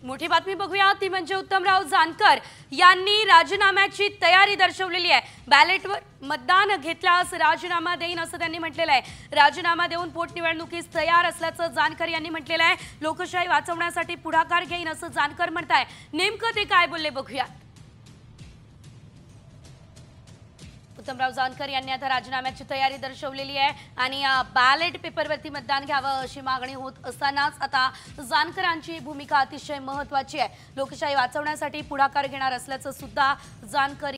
मोठी बातमी बघूया ती म्हणजे उत्तमराव जानकर यांनी राजीनाम्याची तयारी दर्शवलेली आहे। बॅलेटवर मतदान घेतल्यास राजीनामा देईन असं त्यांनी म्हटलेलं आहे। राजीनामा देऊन पोटनिवडणुकीस तयार असल्याचं जानकर यांनी म्हटलेलं आहे। लोकशाही वाचवण्यासाठी पुढाकार घेईन असं जानकर म्हणताय। नेमकं ते काय बोलले बघूया। उत्तमराव जानकर यांनी आता राजीनाम्याची तयारी दर्शवलेली आहे आणि बॅलेट पेपरवरती मतदान घ्यावं अशी मागणी होत असतानाच आता जानकरांची भूमिका अतिशय महत्त्वाची आहे। लोकशाही वाचवण्यासाठी पुढाकार घेणार असल्याचं सुद्धा जानकर